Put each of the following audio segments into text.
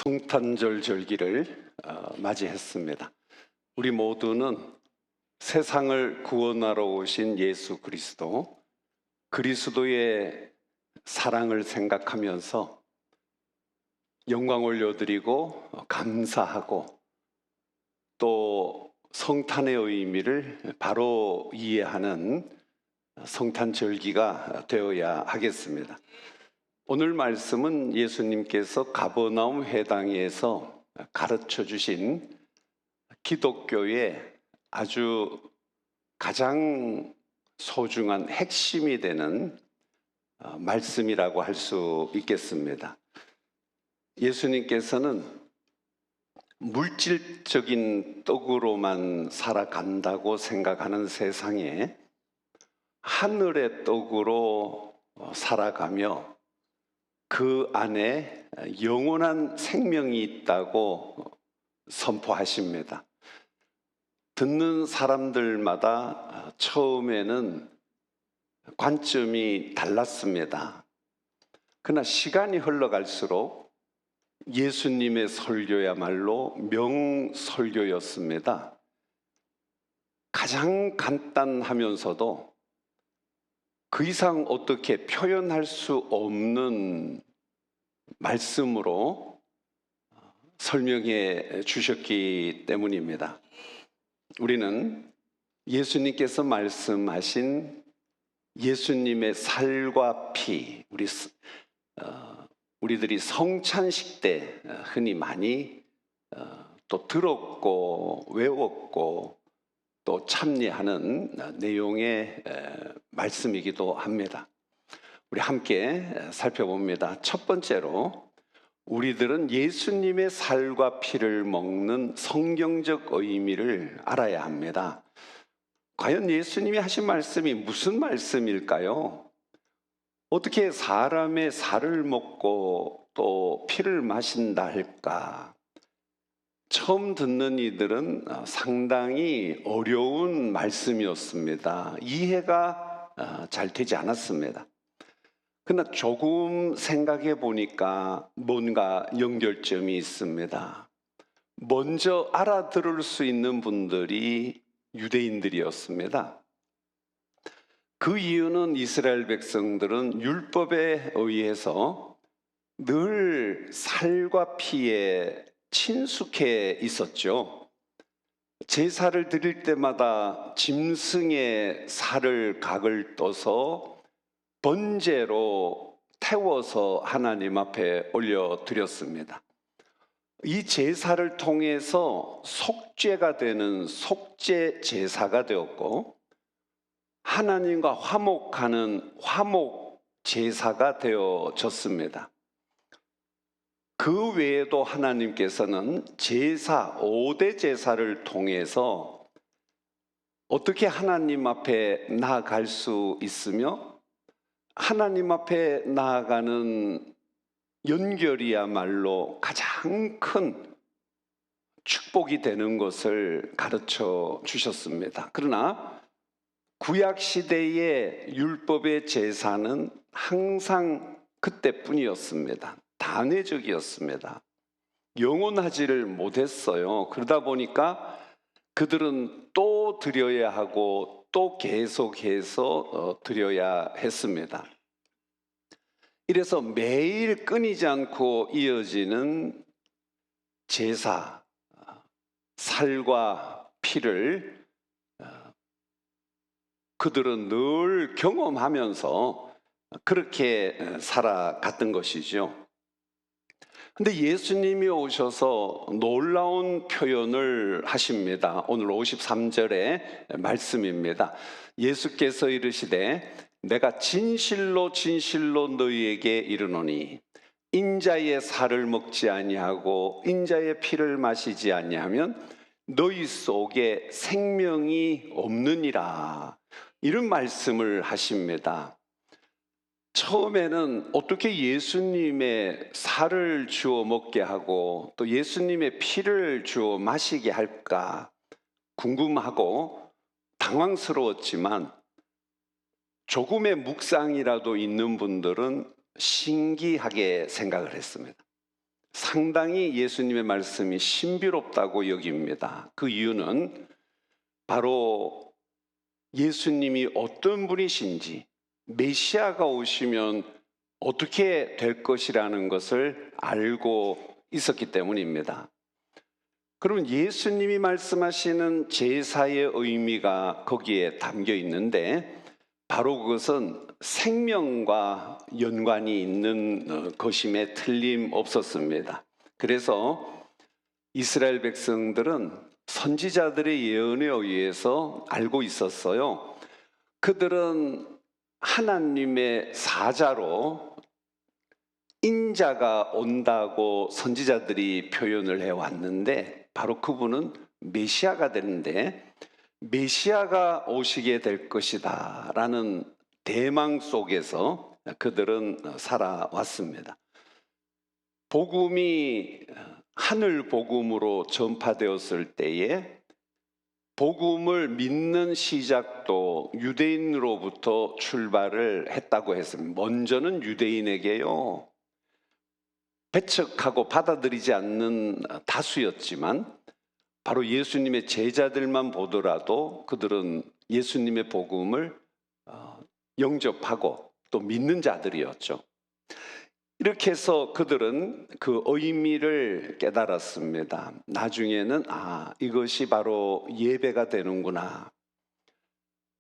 성탄절 절기를 맞이했습니다. 우리 모두는 세상을 구원하러 오신 예수 그리스도의 사랑을 생각하면서 영광 올려드리고 감사하고 또 성탄의 의미를 바로 이해하는 성탄절기가 되어야 하겠습니다. 오늘 말씀은 예수님께서 가버나움 회당에서 가르쳐 주신 기독교의 아주 가장 소중한 핵심이 되는 말씀이라고 할 수 있겠습니다. 예수님께서는 물질적인 떡으로만 살아간다고 생각하는 세상에 하늘의 떡으로 살아가며 그 안에 영원한 생명이 있다고 선포하십니다. 듣는 사람들마다 처음에는 관점이 달랐습니다. 그러나 시간이 흘러갈수록 예수님의 설교야말로 명설교였습니다. 가장 간단하면서도 그 이상 어떻게 표현할 수 없는 말씀으로 설명해 주셨기 때문입니다. 우리는 예수님께서 말씀하신 예수님의 살과 피, 우리들이 성찬식 때 흔히 많이 또 들었고 외웠고 또 참여하는 내용의 말씀이기도 합니다. 우리 함께 살펴봅니다. 첫 번째로 우리들은 예수님의 살과 피를 먹는 성경적 의미를 알아야 합니다. 과연 예수님이 하신 말씀이 무슨 말씀일까요? 어떻게 사람의 살을 먹고 또 피를 마신다 할까? 처음 듣는 이들은 상당히 어려운 말씀이었습니다. 이해가 잘 되지 않았습니다. 그러나 조금 생각해 보니까 뭔가 연결점이 있습니다. 먼저 알아들을 수 있는 분들이 유대인들이었습니다. 그 이유는 이스라엘 백성들은 율법에 의해서 늘 살과 피에 친숙해 있었죠. 제사를 드릴 때마다 짐승의 살을 각을 떠서 번제로 태워서 하나님 앞에 올려드렸습니다. 이 제사를 통해서 속죄가 되는 속죄 제사가 되었고 하나님과 화목하는 화목 제사가 되어졌습니다. 그 외에도 하나님께서는 제사, 5대 제사를 통해서 어떻게 하나님 앞에 나아갈 수 있으며 하나님 앞에 나아가는 연결이야말로 가장 큰 축복이 되는 것을 가르쳐 주셨습니다. 그러나 구약 시대의 율법의 제사는 항상 그때뿐이었습니다. 단회적이었습니다. 영원하지를 못했어요. 그러다 보니까 그들은 또 드려야 하고 또 계속해서 드려야 했습니다. 이래서 매일 끊이지 않고 이어지는 제사, 살과 피를 그들은 늘 경험하면서 그렇게 살아갔던 것이죠. 근데 예수님이 오셔서 놀라운 표현을 하십니다. 오늘 53절의 말씀입니다. 예수께서 이르시되 내가 진실로 진실로 너희에게 이르노니 인자의 살을 먹지 아니하고 인자의 피를 마시지 아니하면 너희 속에 생명이 없느니라. 이런 말씀을 하십니다. 처음에는 어떻게 예수님의 살을 주어 먹게 하고 또 예수님의 피를 주어 마시게 할까 궁금하고 당황스러웠지만 조금의 묵상이라도 있는 분들은 신기하게 생각을 했습니다. 상당히 예수님의 말씀이 신비롭다고 여깁니다. 그 이유는 바로 예수님이 어떤 분이신지, 메시아가 오시면 어떻게 될 것이라는 것을 알고 있었기 때문입니다. 그러면 예수님이 말씀하시는 제사의 의미가 거기에 담겨 있는데 바로 그것은 생명과 연관이 있는 것임에 틀림없었습니다. 그래서 이스라엘 백성들은 선지자들의 예언에 의해서 알고 있었어요. 그들은 하나님의 사자로 인자가 온다고 선지자들이 표현을 해왔는데 바로 그분은 메시아가 되는데 메시아가 오시게 될 것이다 라는 대망 속에서 그들은 살아왔습니다. 복음이 하늘 복음으로 전파되었을 때에 복음을 믿는 시작도 유대인으로부터 출발을 했다고 했습니다. 먼저는 유대인에게요. 배척하고 받아들이지 않는 다수였지만 바로 예수님의 제자들만 보더라도 그들은 예수님의 복음을 영접하고 또 믿는 자들이었죠. 이렇게 해서 그들은 그 의미를 깨달았습니다. 나중에는 이것이 바로 예배가 되는구나.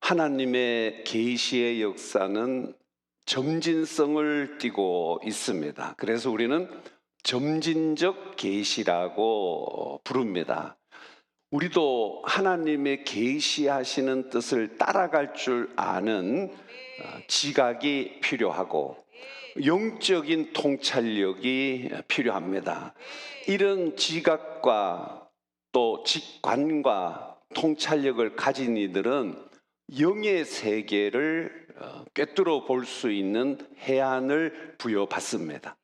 하나님의 계시의 역사는 점진성을 띠고 있습니다. 그래서 우리는 점진적 계시라고 부릅니다. 우리도 하나님의 계시하시는 뜻을 따라갈 줄 아는 지각이 필요하고 영적인 통찰력이 필요합니다. 이런 지각과 또 직관과 통찰력을 가진 이들은 영의 세계를 꿰뚫어 볼 수 있는 해안을 부여받습니다.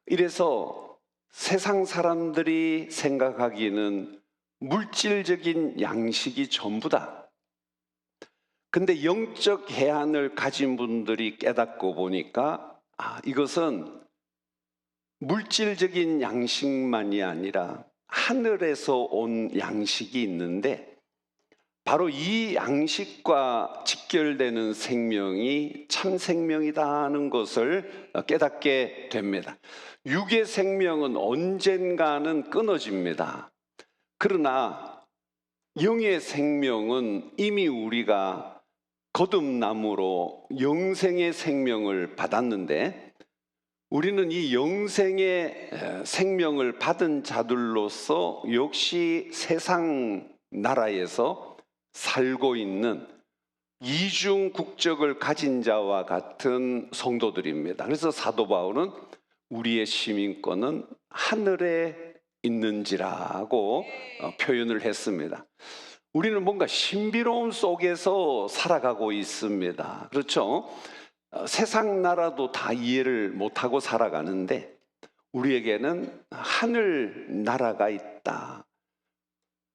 이래서 세상 사람들이 생각하기는 물질적인 양식이 전부다. 근데 영적 해안을 가진 분들이 깨닫고 보니까 이것은 물질적인 양식만이 아니라 하늘에서 온 양식이 있는데 바로 이 양식과 직결되는 생명이 참 생명이다 하는 것을 깨닫게 됩니다. 육의 생명은 언젠가는 끊어집니다. 그러나 영의 생명은 이미 우리가 거듭남으로 영생의 생명을 받았는데 우리는 이 영생의 생명을 받은 자들로서 역시 세상 나라에서 살고 있는 이중 국적을 가진 자와 같은 성도들입니다. 그래서 사도 바울은 우리의 시민권은 하늘에 있는지라고 표현을 했습니다. 우리는 뭔가 신비로움 속에서 살아가고 있습니다. 그렇죠? 세상 나라도 다 이해를 못하고 살아가는데 우리에게는 하늘 나라가 있다.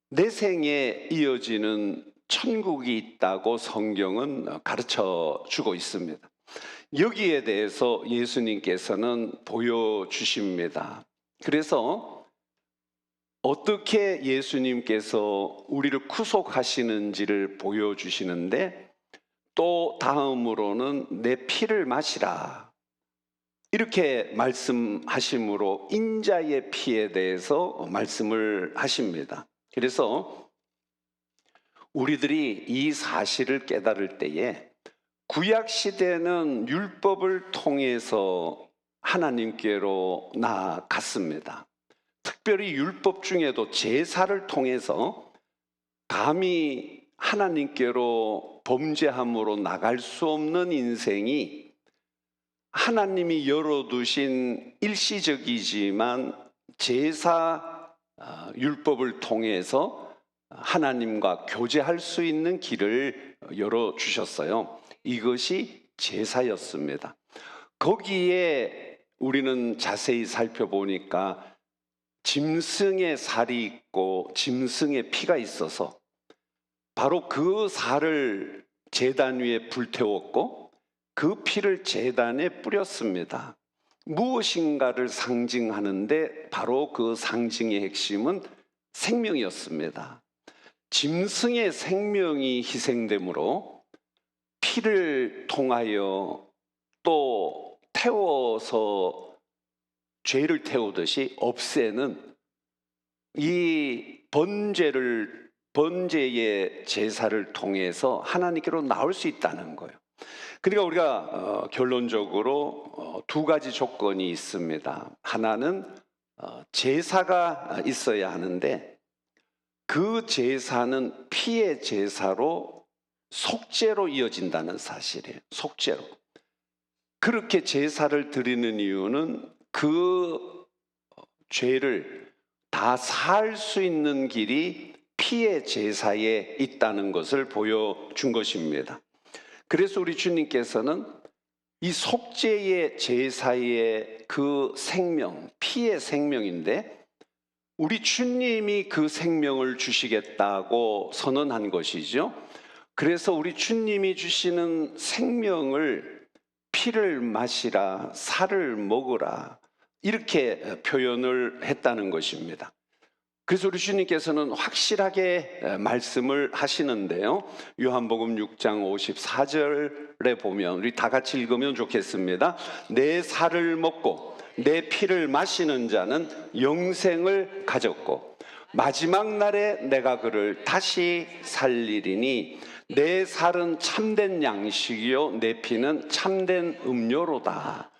내 생에 이어지는 천국이 있다고 성경은 가르쳐 주고 있습니다. 여기에 대해서 예수님께서는 보여주십니다. 그래서 어떻게 예수님께서 우리를 구속하시는지를 보여주시는데 또 다음으로는 내 피를 마시라 이렇게 말씀하심으로 인자의 피에 대해서 말씀을 하십니다. 그래서 우리들이 이 사실을 깨달을 때에 구약 시대는 율법을 통해서 하나님께로 나아갔습니다. 특별히 율법 중에도 제사를 통해서 감히 하나님께로 범죄함으로 나갈 수 없는 인생이 하나님이 열어두신 일시적이지만 제사 율법을 통해서 하나님과 교제할 수 있는 길을 열어주셨어요. 이것이 제사였습니다. 거기에 우리는 자세히 살펴보니까 짐승의 살이 있고 짐승의 피가 있어서 바로 그 살을 제단 위에 불태웠고 그 피를 제단에 뿌렸습니다. 무엇인가를 상징하는데 바로 그 상징의 핵심은 생명이었습니다. 짐승의 생명이 희생되므로 피를 통하여 또 태워서 죄를 태우듯이 없애는 이 번제의 제사를 통해서 하나님께로 나올 수 있다는 거예요. 그러니까 우리가 결론적으로 두 가지 조건이 있습니다. 하나는 제사가 있어야 하는데 그 제사는 피의 제사로 속죄로 이어진다는 사실이에요. 속죄로. 그렇게 제사를 드리는 이유는 그 죄를 다 살 수 있는 길이 피의 제사에 있다는 것을 보여준 것입니다. 그래서 우리 주님께서는 이 속죄의 제사의 그 생명, 피의 생명인데 우리 주님이 그 생명을 주시겠다고 선언한 것이죠. 그래서 우리 주님이 주시는 생명을 피를 마시라, 살을 먹으라 이렇게 표현을 했다는 것입니다. 그래서 우리 주님께서는 확실하게 말씀을 하시는데요. 요한복음 6장 54절에 보면 우리 다 같이 읽으면 좋겠습니다. 내 살을 먹고 내 피를 마시는 자는 영생을 가졌고 마지막 날에 내가 그를 다시 살리리니 내 살은 참된 양식이요 내 피는 참된 음료로다.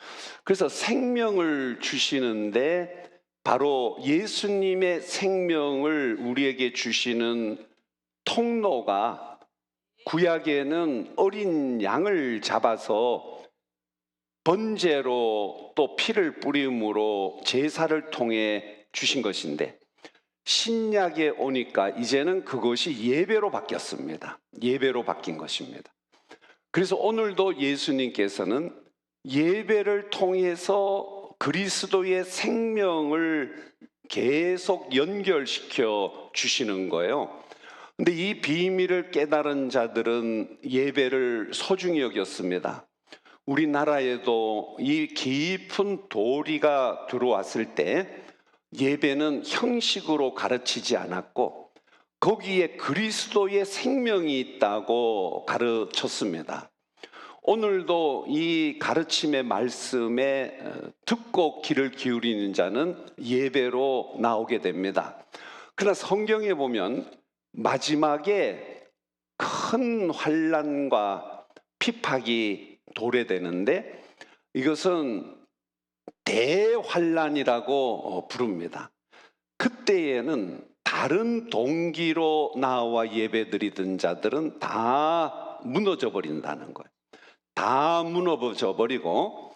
그래서 생명을 주시는데 바로 예수님의 생명을 우리에게 주시는 통로가 구약에는 어린 양을 잡아서 번제로 또 피를 뿌림으로 제사를 통해 주신 것인데 신약에 오니까 이제는 그것이 예배로 바뀌었습니다. 예배로 바뀐 것입니다. 그래서 오늘도 예수님께서는 예배를 통해서 그리스도의 생명을 계속 연결시켜 주시는 거예요. 근데 이 비밀을 깨달은 자들은 예배를 소중히 여겼습니다. 우리나라에도 이 깊은 도리가 들어왔을 때 예배는 형식으로 가르치지 않았고 거기에 그리스도의 생명이 있다고 가르쳤습니다. 오늘도 이 가르침의 말씀에 듣고 귀를 기울이는 자는 예배로 나오게 됩니다. 그러나 성경에 보면 마지막에 큰 환난과 핍박이 도래되는데 이것은 대환난이라고 부릅니다. 그때에는 다른 동기로 나와 예배드리던 자들은 다 무너져 버린다는 거예요. 다 무너져 버리고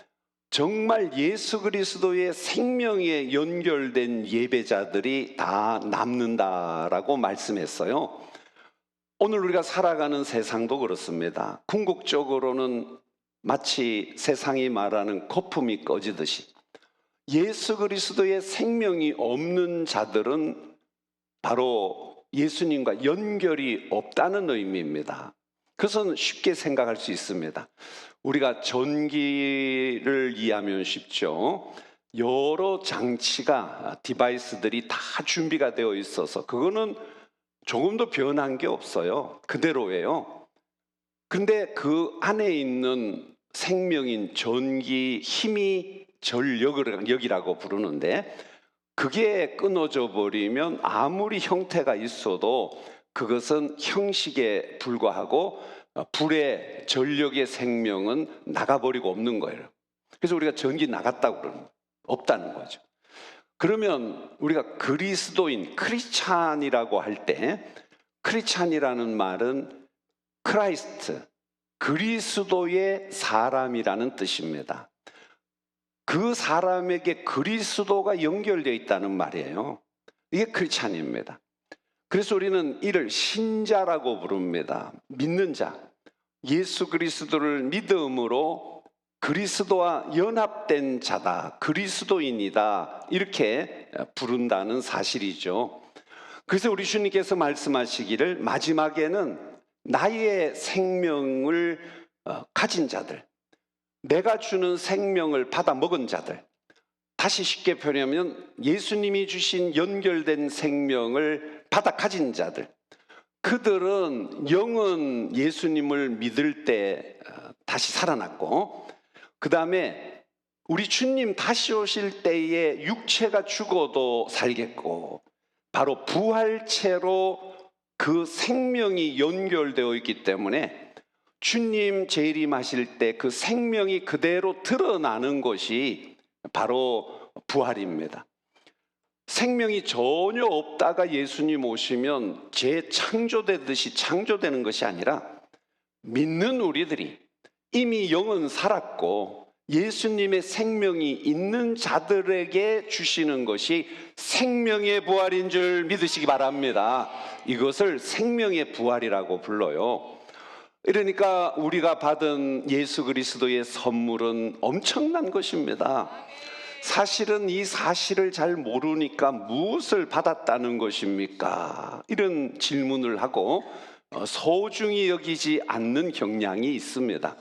정말 예수 그리스도의 생명에 연결된 예배자들이 다 남는다라고 말씀했어요. 오늘 우리가 살아가는 세상도 그렇습니다. 궁극적으로는 마치 세상이 말하는 거품이 꺼지듯이 예수 그리스도의 생명이 없는 자들은 바로 예수님과 연결이 없다는 의미입니다. 그것은 쉽게 생각할 수 있습니다. 우리가 전기를 이해하면 쉽죠. 여러 장치가 디바이스들이 다 준비가 되어 있어서 그거는 조금도 변한 게 없어요. 그대로예요. 근데 그 안에 있는 생명인 전기 힘이 전력이라고 부르는데 그게 끊어져 버리면 아무리 형태가 있어도 그것은 형식에 불과하고 불의 전력의 생명은 나가버리고 없는 거예요. 그래서 우리가 전기 나갔다고 그러는 거예요. 없다는 거죠. 그러면 우리가 그리스도인, 크리스찬이라고 할 때 크리스찬이라는 말은 크라이스트, 그리스도의 사람이라는 뜻입니다. 그 사람에게 그리스도가 연결되어 있다는 말이에요. 이게 크리스찬입니다. 그래서 우리는 이를 신자라고 부릅니다. 믿는 자, 예수 그리스도를 믿음으로 그리스도와 연합된 자다, 그리스도인이다 이렇게 부른다는 사실이죠. 그래서 우리 주님께서 말씀하시기를 마지막에는 나의 생명을 가진 자들, 내가 주는 생명을 받아 먹은 자들, 다시 쉽게 표현하면 예수님이 주신 연결된 생명을 받아 가진 자들, 그들은 영은 예수님을 믿을 때 다시 살아났고, 그 다음에 우리 주님 다시 오실 때에 육체가 죽어도 살겠고, 바로 부활체로 그 생명이 연결되어 있기 때문에 주님 재림하실 때 그 생명이 그대로 드러나는 것이 바로 부활입니다. 생명이 전혀 없다가 예수님 오시면 재창조되듯이 창조되는 것이 아니라, 믿는 우리들이 이미 영은 살았고 예수님의 생명이 있는 자들에게 주시는 것이 생명의 부활인 줄 믿으시기 바랍니다. 이것을 생명의 부활이라고 불러요. 그러니까 우리가 받은 예수 그리스도의 선물은 엄청난 것입니다. 사실은 이 사실을 잘 모르니까 무엇을 받았다는 것입니까? 이런 질문을 하고 소중히 여기지 않는 경향이 있습니다.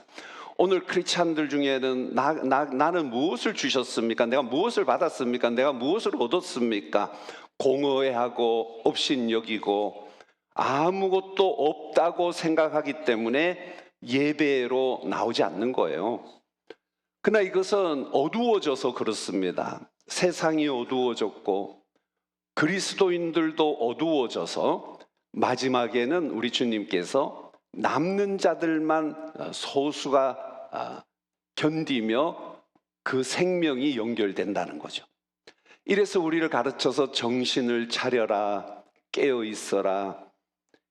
오늘 크리스찬들 중에는 나는 무엇을 주셨습니까? 내가 무엇을 받았습니까? 내가 무엇을 얻었습니까? 공허해하고 업신여기고 아무것도 없다고 생각하기 때문에 예배로 나오지 않는 거예요. 그러나 이것은 어두워져서 그렇습니다. 세상이 어두워졌고 그리스도인들도 어두워져서 마지막에는 우리 주님께서 남는 자들만 소수가 견디며 그 생명이 연결된다는 거죠. 이래서 우리를 가르쳐서 정신을 차려라, 깨어 있어라,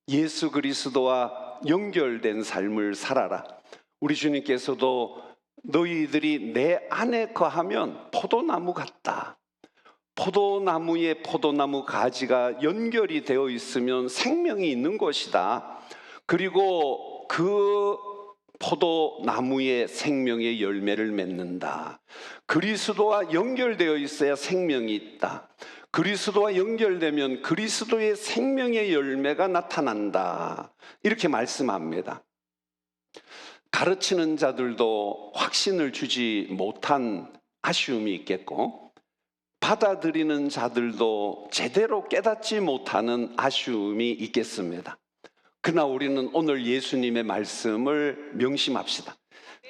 예수 그리스도와 연결된 삶을 살아라. 우리 주님께서도 너희들이 내 안에 거하면 포도나무 같다. 포도나무에 포도나무 가지가 연결이 되어 있으면 생명이 있는 것이다. 그리고 그 포도나무의 생명의 열매를 맺는다. 그리스도와 연결되어 있어야 생명이 있다. 그리스도와 연결되면 그리스도의 생명의 열매가 나타난다. 이렇게 말씀합니다. 가르치는 자들도 확신을 주지 못한 아쉬움이 있겠고, 받아들이는 자들도 제대로 깨닫지 못하는 아쉬움이 있겠습니다. 그러나 우리는 오늘 예수님의 말씀을 명심합시다.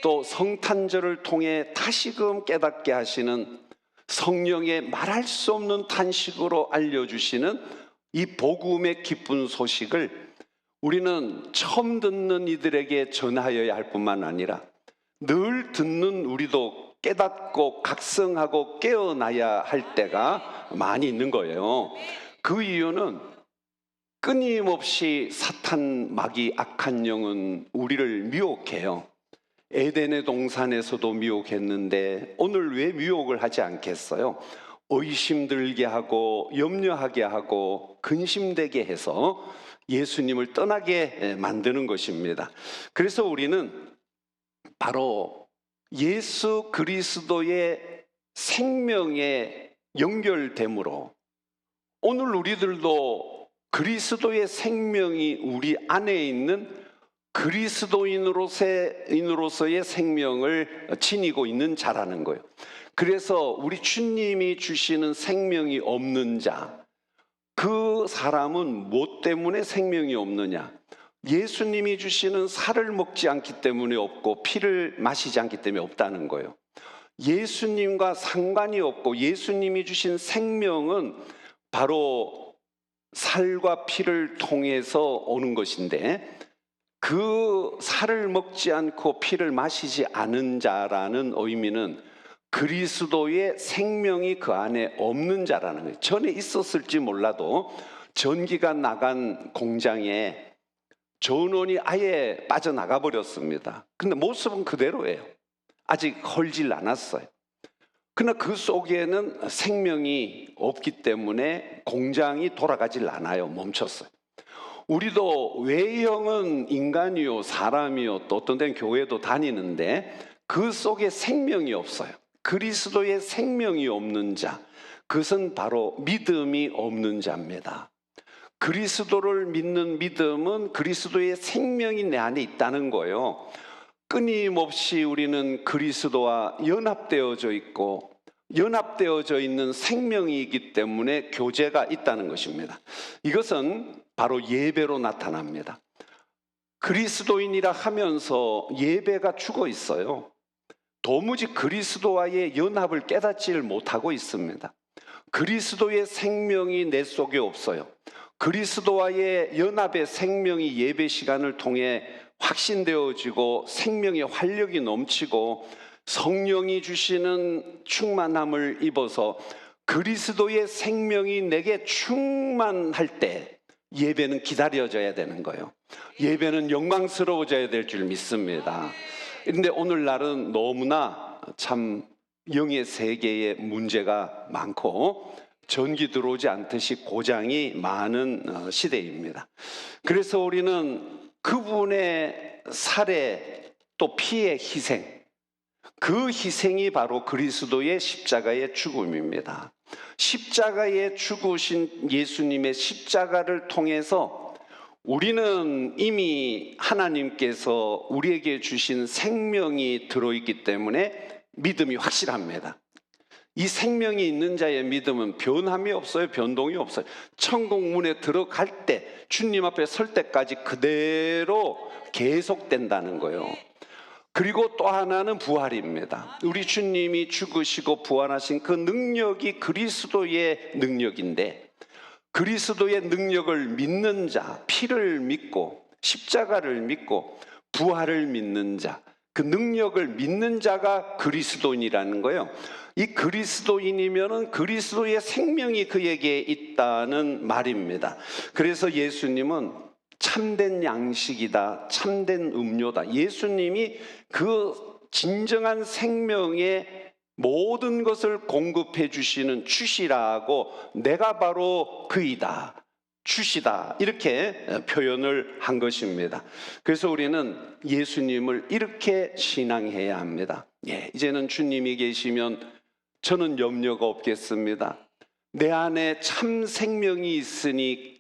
또 성탄절을 통해 다시금 깨닫게 하시는 성령의 말할 수 없는 탄식으로 알려주시는 이 복음의 기쁜 소식을 우리는 처음 듣는 이들에게 전하여야 할 뿐만 아니라 늘 듣는 우리도 깨닫고 각성하고 깨어나야 할 때가 많이 있는 거예요. 그 이유는 끊임없이 사탄 마귀 악한 영은 우리를 미혹해요. 에덴의 동산에서도 미혹했는데 오늘 왜 미혹을 하지 않겠어요? 의심들게 하고 염려하게 하고 근심되게 해서 예수님을 떠나게 만드는 것입니다. 그래서 우리는 바로 예수 그리스도의 생명에 연결됨으로 오늘 우리들도 그리스도의 생명이 우리 안에 있는 그리스도인으로서의 생명을 지니고 있는 자라는 거예요. 그래서 우리 주님이 주시는 생명이 없는 자, 그 사람은 무엇 때문에 생명이 없느냐? 예수님이 주시는 살을 먹지 않기 때문에 없고 피를 마시지 않기 때문에 없다는 거예요. 예수님과 상관이 없고 예수님이 주신 생명은 바로 살과 피를 통해서 오는 것인데, 그 살을 먹지 않고 피를 마시지 않은 자라는 의미는 그리스도의 생명이 그 안에 없는 자라는 거예요. 전에 있었을지 몰라도 전기가 나간 공장에 전원이 아예 빠져나가 버렸습니다. 근데 모습은 그대로예요. 아직 헐질 않았어요. 그러나 그 속에는 생명이 없기 때문에 공장이 돌아가질 않아요. 멈췄어요. 우리도 외형은 인간이요 사람이요 또 어떤 데는 교회도 다니는데 그 속에 생명이 없어요. 그리스도의 생명이 없는 자, 그것은 바로 믿음이 없는 자입니다. 그리스도를 믿는 믿음은 그리스도의 생명이 내 안에 있다는 거예요. 끊임없이 우리는 그리스도와 연합되어져 있고 연합되어져 있는 생명이기 때문에 교제가 있다는 것입니다. 이것은 바로 예배로 나타납니다. 그리스도인이라 하면서 예배가 죽어 있어요. 도무지 그리스도와의 연합을 깨닫지를 못하고 있습니다. 그리스도의 생명이 내 속에 없어요. 그리스도와의 연합의 생명이 예배 시간을 통해 확신되어지고 생명의 활력이 넘치고 성령이 주시는 충만함을 입어서 그리스도의 생명이 내게 충만할 때 예배는 기다려져야 되는 거예요. 예배는 영광스러워져야 될 줄 믿습니다. 그런데 오늘날은 너무나 참 영의 세계에 문제가 많고 전기 들어오지 않듯이 고장이 많은 시대입니다. 그래서 우리는 그분의 살해 또 피의 희생, 그 희생이 바로 그리스도의 십자가의 죽음입니다. 십자가에 죽으신 예수님의 십자가를 통해서 우리는 이미 하나님께서 우리에게 주신 생명이 들어있기 때문에 믿음이 확실합니다. 이 생명이 있는 자의 믿음은 변함이 없어요. 변동이 없어요. 천국 문에 들어갈 때 주님 앞에 설 때까지 그대로 계속된다는 거예요. 그리고 또 하나는 부활입니다. 우리 주님이 죽으시고 부활하신 그 능력이 그리스도의 능력인데, 그리스도의 능력을 믿는 자, 피를 믿고 십자가를 믿고 부활을 믿는 자, 그 능력을 믿는 자가 그리스도인이라는 거예요. 이 그리스도인이면은 그리스도의 생명이 그에게 있다는 말입니다. 그래서 예수님은 참된 양식이다, 참된 음료다. 예수님이 그 진정한 생명의 모든 것을 공급해 주시는 주시라고, 내가 바로 그이다, 주시다, 이렇게 표현을 한 것입니다. 그래서 우리는 예수님을 이렇게 신앙해야 합니다. 이제는 주님이 계시면 저는 염려가 없겠습니다. 내 안에 참 생명이 있으니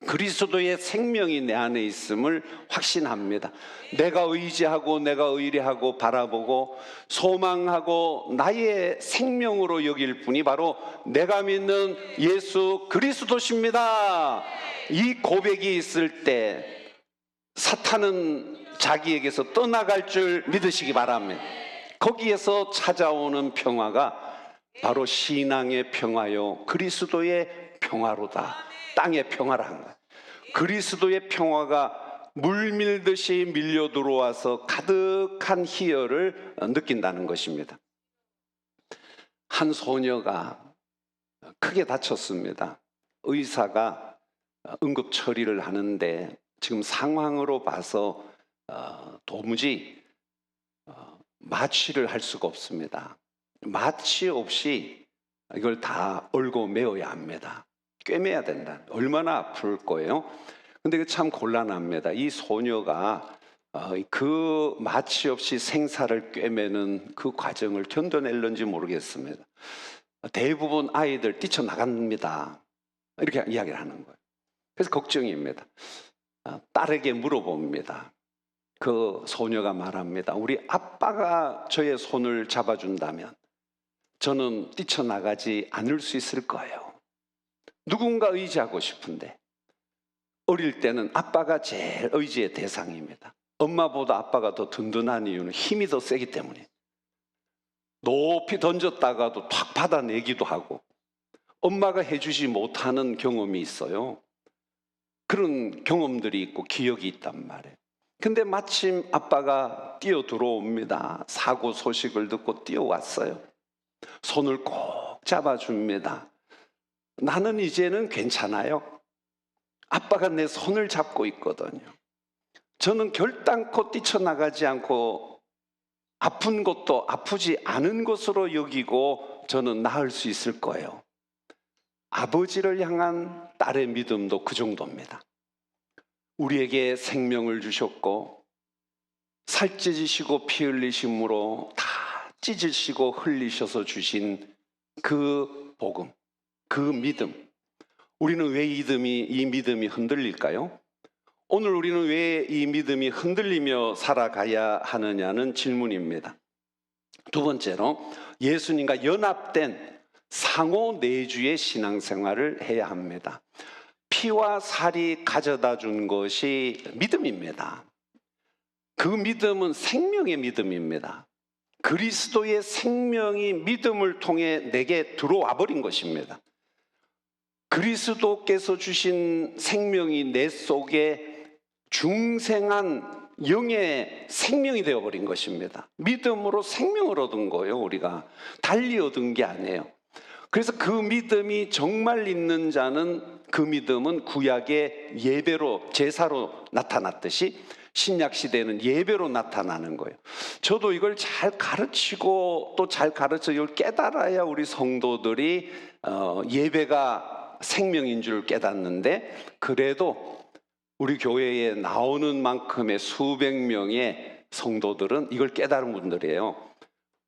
그리스도의 생명이 내 안에 있음을 확신합니다. 내가 의지하고 내가 의뢰하고 바라보고 소망하고 나의 생명으로 여길 분이 바로 내가 믿는 예수 그리스도십니다. 이 고백이 있을 때 사탄은 자기에게서 떠나갈 줄 믿으시기 바랍니다. 거기에서 찾아오는 평화가 바로 신앙의 평화요, 그리스도의 평화로다. 땅의 평화라는 거예요. 그리스도의 평화가 물밀듯이 밀려 들어와서 가득한 희열을 느낀다는 것입니다. 한 소녀가 크게 다쳤습니다. 의사가 응급 처리를 하는데 지금 상황으로 봐서 도무지 마취를 할 수가 없습니다. 마취 없이 이걸 다 얼고 메어야 합니다. 꿰매야 된다. 얼마나 아플 거예요? 근데 참 곤란합니다. 이 소녀가 그 마취 없이 생사를 꿰매는 그 과정을 견뎌낼는지 모르겠습니다. 대부분 아이들 뛰쳐나갑니다. 이렇게 이야기를 하는 거예요. 그래서 걱정입니다. 딸에게 물어봅니다. 그 소녀가 말합니다. 우리 아빠가 저의 손을 잡아준다면 저는 뛰쳐나가지 않을 수 있을 거예요. 누군가 의지하고 싶은데, 어릴 때는 아빠가 제일 의지의 대상입니다. 엄마보다 아빠가 더 든든한 이유는 힘이 더 세기 때문에 높이 던졌다가도 탁 받아내기도 하고 엄마가 해주지 못하는 경험이 있어요. 그런 경험들이 있고 기억이 있단 말이에요. 근데 마침 아빠가 뛰어 들어옵니다. 사고 소식을 듣고 뛰어왔어요. 손을 꼭 잡아줍니다. 나는 이제는 괜찮아요. 아빠가 내 손을 잡고 있거든요. 저는 결단코 뛰쳐나가지 않고 아픈 것도 아프지 않은 것으로 여기고 저는 나을 수 있을 거예요. 아버지를 향한 딸의 믿음도 그 정도입니다. 우리에게 생명을 주셨고 살 찢으시고 피 흘리심으로 다 찢으시고 흘리셔서 주신 그 복음, 그 믿음. 우리는 왜 이 믿음이 흔들릴까요? 오늘 우리는 왜 이 믿음이 흔들리며 살아가야 하느냐는 질문입니다. 두 번째로 예수님과 연합된 상호 내주의 신앙생활을 해야 합니다. 피와 살이 가져다 준 것이 믿음입니다. 그 믿음은 생명의 믿음입니다. 그리스도의 생명이 믿음을 통해 내게 들어와 버린 것입니다. 그리스도께서 주신 생명이 내 속에 중생한 영의 생명이 되어버린 것입니다. 믿음으로 생명을 얻은 거예요. 우리가 달리 얻은 게 아니에요. 그래서 그 믿음이 정말 있는 자는, 그 믿음은 구약의 예배로, 제사로 나타났듯이 신약 시대에는 예배로 나타나는 거예요. 저도 이걸 잘 가르치고 또 잘 가르쳐 이걸 깨달아야 우리 성도들이 예배가 생명인 줄 깨닫는데, 그래도 우리 교회에 나오는 만큼의 수백 명의 성도들은 이걸 깨달은 분들이에요.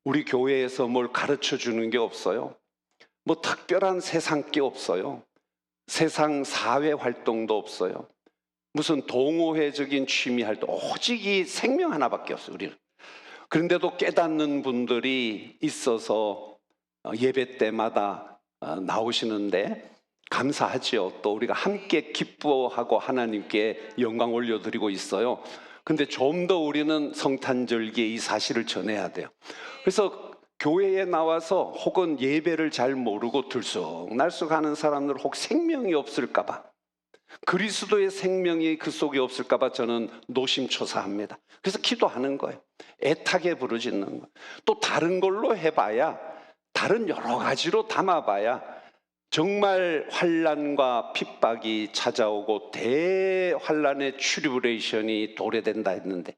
우리 교회에서 뭘 가르쳐 주는 게 없어요. 뭐 특별한 세상게 없어요. 세상 사회 활동도 없어요. 무슨 동호회적인 취미 활동, 오직 이 생명 하나밖에 없어요, 우리는. 그런데도 깨닫는 분들이 있어서 예배 때마다 나오시는데 감사하지요. 또 우리가 함께 기뻐하고 하나님께 영광 올려드리고 있어요. 근데 좀 더 우리는 성탄절기에 이 사실을 전해야 돼요. 그래서 교회에 나와서 혹은 예배를 잘 모르고 들쑥날쑥 하는 사람들, 혹 생명이 없을까 봐, 그리스도의 생명이 그 속에 없을까 봐 저는 노심초사합니다. 그래서 기도하는 거예요. 애타게 부르짖는 거예요. 또 다른 걸로 해봐야, 다른 여러 가지로 담아봐야 정말 환난과 핍박이 찾아오고 대환난의 트리뷸레이션이 도래된다 했는데,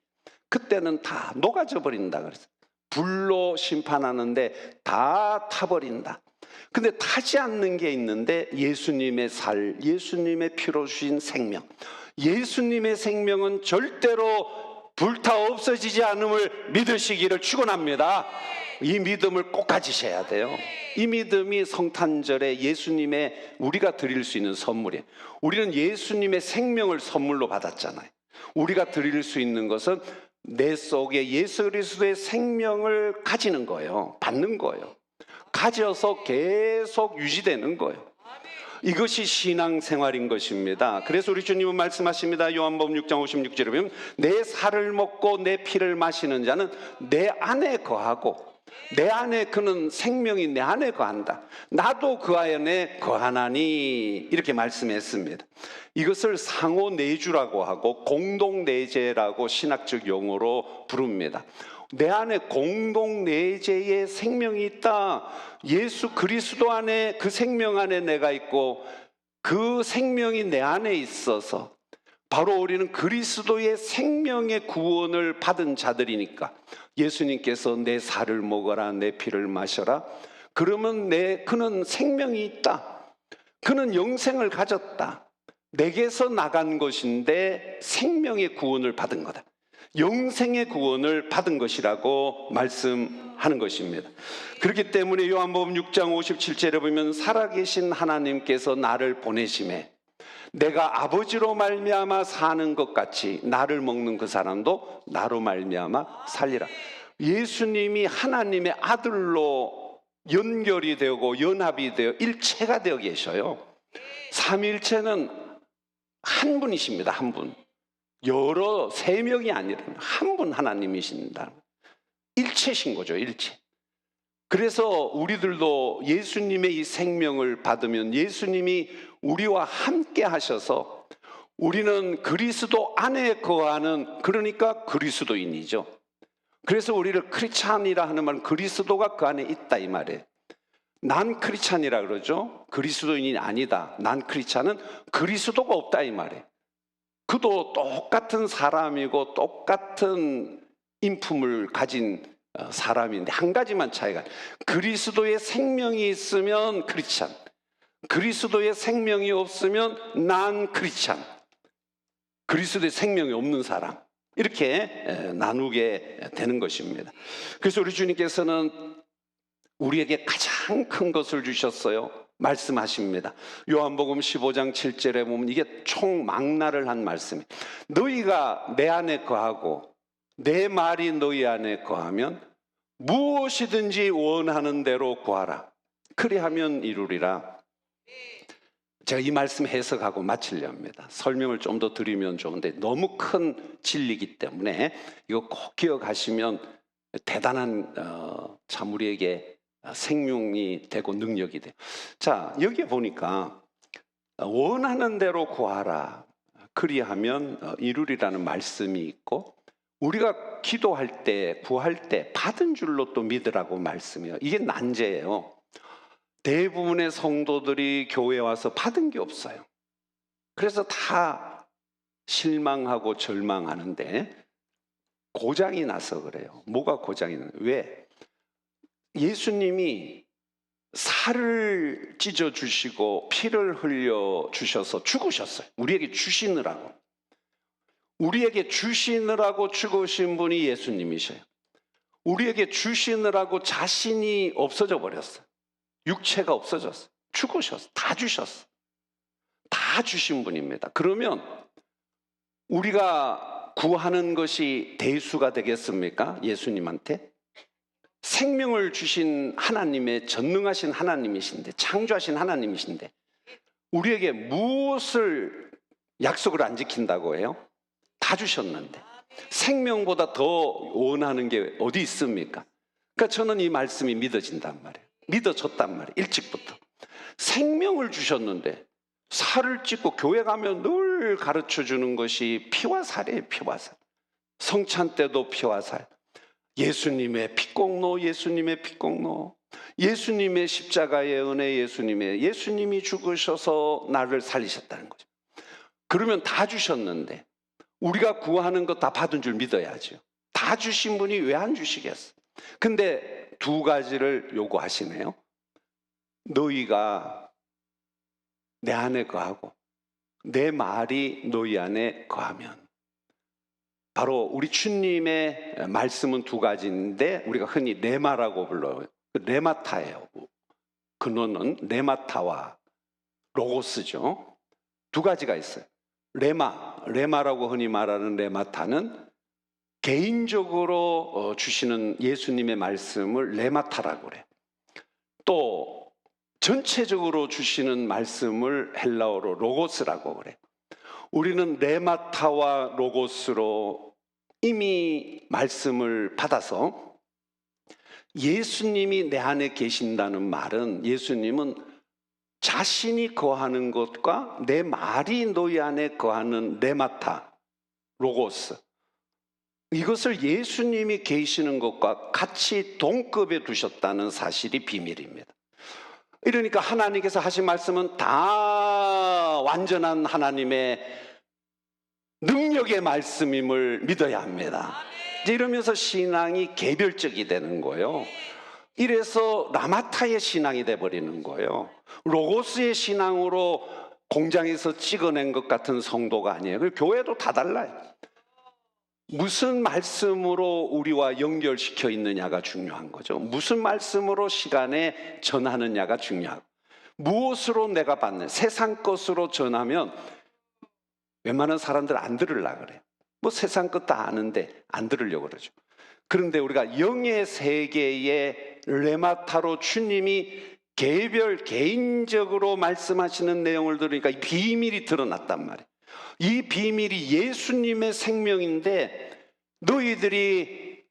그때는 다 녹아져 버린다 그랬어요. 불로 심판하는데 다 타버린다. 근데 타지 않는 게 있는데, 예수님의 살, 예수님의 피로 주신 생명, 예수님의 생명은 절대로 불타 없어지지 않음을 믿으시기를 축원합니다. 이 믿음을 꼭 가지셔야 돼요. 이 믿음이 성탄절에 예수님의, 우리가 드릴 수 있는 선물이에요. 우리는 예수님의 생명을 선물로 받았잖아요. 우리가 드릴 수 있는 것은 내 속에 예수 그리스도의 생명을 가지는 거예요. 받는 거예요. 가져서 계속 유지되는 거예요. 이것이 신앙생활인 것입니다. 그래서 우리 주님은 말씀하십니다. 요한복음 6장 56절에 보면 내 살을 먹고 내 피를 마시는 자는 내 안에 거하고, 내 안에, 그는 생명이 내 안에 거한다. 나도 그 안에 거하나니, 이렇게 말씀했습니다. 이것을 상호내주라고 하고 공동내재라고 신학적 용어로 부릅니다. 내 안에 공동내재의 생명이 있다. 예수 그리스도 안에, 그 생명 안에 내가 있고 그 생명이 내 안에 있어서 바로 우리는 그리스도의 생명의 구원을 받은 자들이니까, 예수님께서 내 살을 먹어라, 내 피를 마셔라. 그러면 그는 생명이 있다. 그는 영생을 가졌다. 내게서 나간 것인데 생명의 구원을 받은 거다. 영생의 구원을 받은 것이라고 말씀하는 것입니다. 그렇기 때문에 요한복음 6장 57절에 보면 살아계신 하나님께서 나를 보내심에 내가 아버지로 말미암아 사는 것 같이 나를 먹는 그 사람도 나로 말미암아 살리라. 예수님이 하나님의 아들로 연결이 되고 연합이 되어 일체가 되어 계셔요. 삼일체는 한 분이십니다. 한 분. 여러 세 명이 아니라 한 분 하나님이신다. 일체신 거죠. 일체. 그래서 우리들도 예수님의 이 생명을 받으면 예수님이 우리와 함께 하셔서 우리는 그리스도 안에 거하는, 그러니까 그리스도인이죠. 그래서 우리를 크리스찬이라 하는 말은 그리스도가 그 안에 있다 이 말이에요. 난 크리스찬이라 그러죠. 그리스도인이 아니다. 난 크리스찬은 그리스도가 없다 이 말이에요. 그도 똑같은 사람이고 똑같은 인품을 가진 사람인데 한 가지만 차이가, 그리스도의 생명이 있으면 크리스찬, 그리스도의 생명이 없으면 난 크리스찬, 그리스도의 생명이 없는 사람, 이렇게 나누게 되는 것입니다. 그래서 우리 주님께서는 우리에게 가장 큰 것을 주셨어요. 말씀하십니다. 요한복음 15장 7절에 보면 이게 총망라를 한 말씀이에요. 너희가 내 안에 거하고 내 말이 너희 안에 거하면 무엇이든지 원하는 대로 구하라. 그리하면 이루리라. 제가 이 말씀 해석하고 마치려 합니다. 설명을 좀 더 드리면 좋은데 너무 큰 진리이기 때문에 이거 꼭 기억하시면 대단한 참 우리에게 생명이 되고 능력이 돼요. 자, 여기 보니까 원하는 대로 구하라. 그리하면 이루리라는 말씀이 있고, 우리가 기도할 때, 구할 때 받은 줄로 또 믿으라고 말씀이에요. 이게 난제예요. 대부분의 성도들이 교회에 와서 받은 게 없어요. 그래서 다 실망하고 절망하는데 고장이 나서 그래요. 뭐가 고장이 나요? 왜? 예수님이 살을 찢어 주시고 피를 흘려 주셔서 죽으셨어요. 우리에게 주시느라고. 우리에게 주시느라고 죽으신 분이 예수님이셔요. 우리에게 주시느라고 자신이 없어져 버렸어요. 육체가 없어졌어요. 죽으셨어요. 다 주셨어요. 다 주신 분입니다. 그러면 우리가 구하는 것이 대수가 되겠습니까? 예수님한테? 생명을 주신 하나님의 전능하신 하나님이신데, 창조하신 하나님이신데 우리에게 무엇을 약속을 안 지킨다고 해요? 다 주셨는데 생명보다 더 원하는 게 어디 있습니까? 그러니까 저는 이 말씀이 믿어진단 말이에요. 믿어졌단 말이에요. 일찍부터 생명을 주셨는데 살을 찢고 교회 가면 늘 가르쳐 주는 것이 피와 살이에요. 피와 살. 성찬 때도 피와 살. 예수님의 피공로, 예수님의 피공로, 예수님의 십자가의 은혜, 예수님이 죽으셔서 나를 살리셨다는 거죠. 그러면 다 주셨는데 우리가 구하는 것 다 받은 줄 믿어야죠. 다 주신 분이 왜 안 주시겠어? 근데 두 가지를 요구하시네요. 너희가 내 안에 거하고 내 말이 너희 안에 거하면. 바로 우리 주님의 말씀은 두 가지인데 우리가 흔히 레마라고 불러요. 레마타예요. 근원은 레마타와 로고스죠. 두 가지가 있어요. 레마라고 흔히 말하는 레마타는 개인적으로 주시는 예수님의 말씀을 레마타라고 그래요. 또 전체적으로 주시는 말씀을 헬라어로 로고스라고 그래요. 우리는 레마타와 로고스로 이미 말씀을 받아서 예수님이 내 안에 계신다는 말은, 예수님은 자신이 거하는 것과 내 말이 너희 안에 거하는 레마타, 로고스, 이것을 예수님이 계시는 것과 같이 동급에 두셨다는 사실이 비밀입니다. 이러니까 하나님께서 하신 말씀은 다 완전한 하나님의 능력의 말씀임을 믿어야 합니다. 이제 이러면서 신앙이 개별적이 되는 거예요. 이래서 라마타의 신앙이 돼버리는 거예요. 로고스의 신앙으로 공장에서 찍어낸 것 같은 성도가 아니에요. 교회도 다 달라요. 무슨 말씀으로 우리와 연결시켜 있느냐가 중요한 거죠. 무슨 말씀으로 시간에 전하느냐가 중요하고, 무엇으로 내가 받는, 세상 것으로 전하면 웬만한 사람들 안 들으려고 그래요. 뭐 세상 것 다 아는데 안 들으려고 그러죠. 그런데 우리가 영의 세계의 레마타로 주님이 개인적으로 말씀하시는 내용을 들으니까 이 비밀이 드러났단 말이에요. 이 비밀이 예수님의 생명인데 너희들이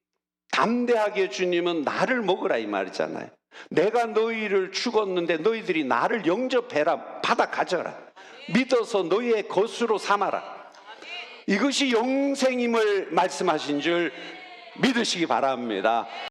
담대하게 주님은 나를 먹으라 이 말이잖아요. 내가 너희를 죽었는데 너희들이 나를 영접해라, 받아 가져라, 믿어서 너희의 것으로 삼아라. 이것이 영생임을 말씀하신 줄 믿으시기 바랍니다.